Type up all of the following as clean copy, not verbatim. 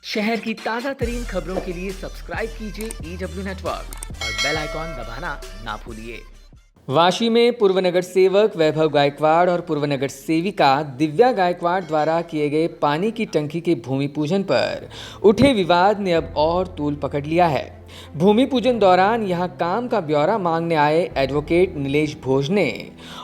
शहर की ताज़ा तरीन खबरों के लिए सब्सक्राइब कीजिए EW नेटवर्क और बेल आइकॉन दबाना ना भूलिए। वाशी में पूर्व नगर सेवक वैभव गायकवाड़ और पूर्व नगर सेविका दिव्या गायकवाड़ द्वारा किए गए पानी की टंकी के भूमि पूजन पर उठे विवाद ने अब और तूल पकड़ लिया है। भूमि पूजन दौरान यहां काम का ब्यौरा मांगने आए एडवोकेट नीलेश भोजने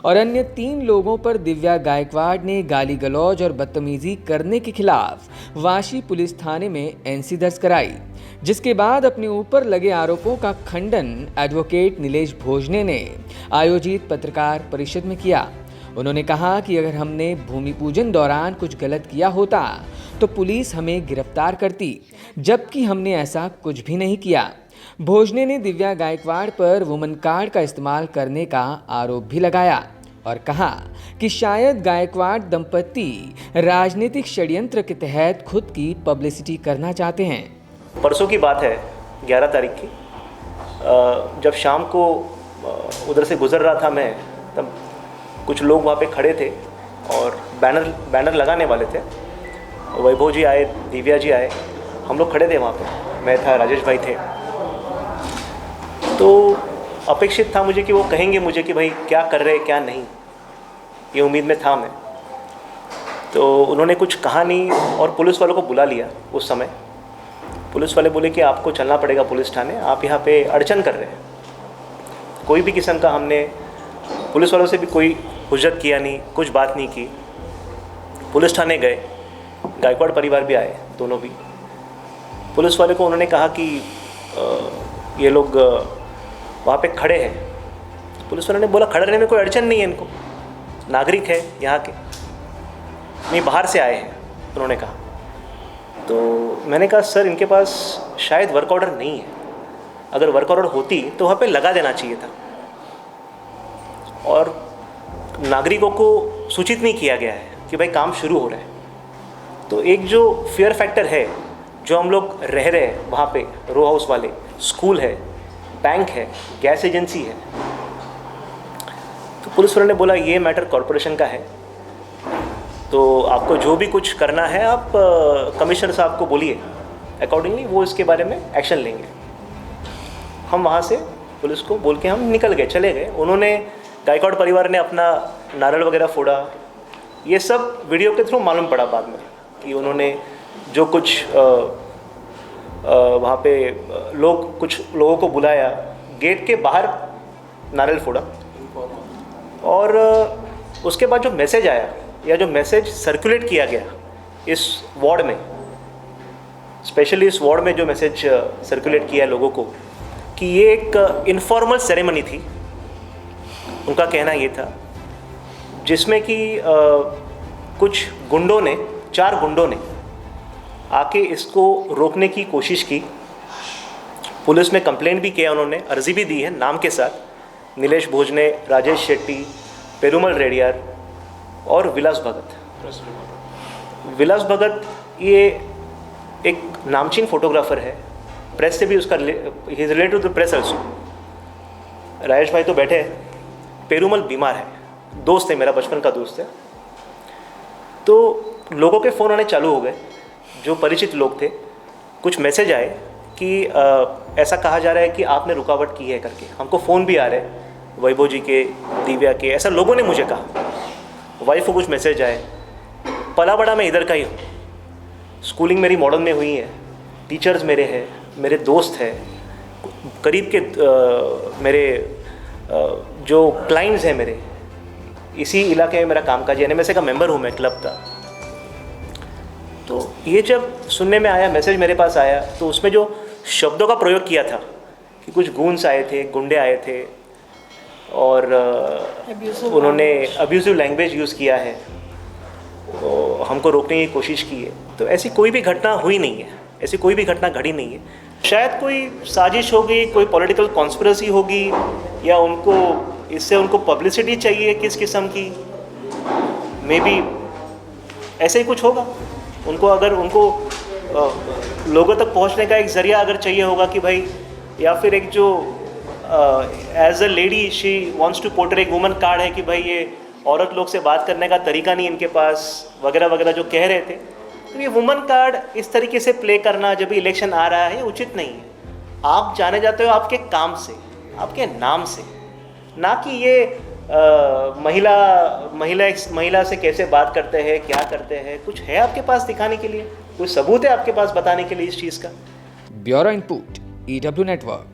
और अन्य 3 लोगों पर दिव्या गायकवाड़ ने गाली गलौज और बदतमीजी करने के खिलाफ वाशी पुलिस थाने में एनसी दर्ज कराई, जिसके बाद अपने ऊपर लगे आरोपों का खंडन एडवोकेट नीलेश भोजने ने आयोजित पत्रकार परिषद में किया। उन्होंने कहा कि अगर हमने भूमि पूजन दौरान कुछ गलत किया होता तो पुलिस हमें गिरफ्तार करती, जबकि हमने ऐसा कुछ भी नहीं किया। भोजने ने दिव्या गायकवाड़ पर वुमन कार्ड का इस्तेमाल करने का आरोप भी लगाया और कहा कि शायद गायकवाड़ दंपति राजनीतिक षड्यंत्र के तहत खुद की पब्लिसिटी करना चाहते हैं। परसों की बात है, 11 तारीख की, जब शाम को उधर से गुजर रहा था मैं, तब कुछ लोग वहाँ पे खड़े थे और बैनर लगाने वाले थे। वैभव जी आए, दिव्या जी आए, हम लोग खड़े थे वहाँ पे, मैं था, राजेश भाई थे। तो अपेक्षित था मुझे कि वो कहेंगे मुझे कि भाई क्या कर रहे क्या नहीं, ये उम्मीद में था मैं। तो उन्होंने कुछ कहा नहीं और पुलिस वालों को बुला लिया। उस समय पुलिस वाले बोले कि आपको चलना पड़ेगा पुलिस थाने, आप यहाँ पे अड़चन कर रहे हैं। कोई भी किस्म का हमने पुलिस वालों से भी कोई हुज्जत किया नहीं, कुछ बात नहीं की। पुलिस थाने गए, गायकवाड़ परिवार भी आए, दोनों भी। पुलिस वाले को उन्होंने कहा कि ये लोग वहाँ पे खड़े हैं। पुलिस वाले ने बोला खड़े रहने में कोई अड़चन नहीं है, इनको नागरिक है यहाँ के, नहीं बाहर से आए हैं, उन्होंने कहा। तो मैंने कहा सर इनके पास शायद वर्क ऑर्डर नहीं है, अगर वर्क ऑर्डर होती तो वहाँ पे लगा देना चाहिए था और नागरिकों को सूचित नहीं किया गया है कि भाई काम शुरू हो रहा है। तो एक जो फियर फैक्टर है, जो हम लोग रह रहे हैं वहाँ पे, रो हाउस वाले, स्कूल है, बैंक है, गैस एजेंसी है। तो पुलिस वाले ने बोला ये मैटर कॉरपोरेशन का है, तो आपको जो भी कुछ करना है आप कमिश्नर साहब को बोलिए, अकॉर्डिंगली वो इसके बारे में एक्शन लेंगे। हम वहाँ से पुलिस को बोल के हम निकल गए, चले गए। उन्होंने, गायकवाड़ परिवार ने अपना नारियल वगैरह फोड़ा। ये सब वीडियो के थ्रू मालूम पड़ा बाद में कि उन्होंने जो कुछ वहाँ पे कुछ लोगों को बुलाया, गेट के बाहर नारियल फोड़ा। और उसके बाद जो मैसेज आया या जो मैसेज सर्कुलेट किया गया इस वार्ड में, स्पेशली इस वार्ड में जो मैसेज सर्कुलेट किया लोगों को कि ये एक इनफॉर्मल सेरेमनी थी, उनका कहना ये था, जिसमें कि कुछ गुंडों ने, 4 गुंडों ने आके इसको रोकने की कोशिश की। पुलिस में कंप्लेंट भी किया उन्होंने, अर्जी भी दी है नाम के साथ, नीलेश भोजने, राजेश शेट्टी, पेरुमल रेड्डियार और विलास भगत। विलास भगत ये एक नामचीन फोटोग्राफर है, प्रेस से भी उसका ही is related to the press also. Rajesh भाई तो बैठे हैं, पेरुमल बीमार है, दोस्त है, मेरा बचपन का दोस्त है। तो लोगों के फ़ोन आने चालू हो गए, जो परिचित लोग थे। कुछ मैसेज आए कि ऐसा कहा जा रहा है कि आपने रुकावट की है करके। हमको फ़ोन भी आ रहे हैं वैभव जी के, दिव्या के, ऐसा लोगों ने मुझे कहा। वाइफ को कुछ मैसेज आए। पला बड़ा मैं इधर का ही हूँ, स्कूलिंग मेरी मॉडर्न में हुई है, टीचर्स मेरे हैं, मेरे दोस्त हैं, करीब के मेरे जो क्लाइंट्स हैं मेरे, इसी इलाके में मेरा कामकाज है, NMSA का मेंबर हूँ मैं, क्लब का। तो ये जब सुनने में आया, मैसेज मेरे पास आया, तो उसमें जो शब्दों का प्रयोग किया था कि कुछ गूंस आए थे, गुंडे आए थे और उन्होंने अब्यूजिव लैंग्वेज यूज़ किया है, तो हमको रोकने की कोशिश की है। तो ऐसी कोई भी घटना हुई नहीं है, ऐसी कोई भी घटना घड़ी नहीं है। शायद कोई साजिश होगी, कोई पॉलिटिकल कॉन्स्पिरेसी होगी, या इससे उनको पब्लिसिटी चाहिए किस किस्म की, मे बी ऐसे ही कुछ होगा। उनको लोगों तक पहुंचने का एक ज़रिया अगर चाहिए होगा कि भाई, या फिर एक जो as a lady she wants to portray एक वुमन कार्ड है कि भाई ये औरत लोग से बात करने का तरीका नहीं इनके पास, वगैरह वगैरह जो कह रहे थे, तो ये वुमन कार्ड इस तरीके से प्ले करना जब भी इलेक्शन आ रहा है ये उचित नहीं है। आप जाने जाते हो आपके काम से, आपके नाम से, ना कि ये महिला से कैसे बात करते हैं, क्या करते हैं। कुछ है आपके पास दिखाने के लिए, कोई सबूत है आपके पास बताने के लिए इस चीज़ का? Bureau input, EW network.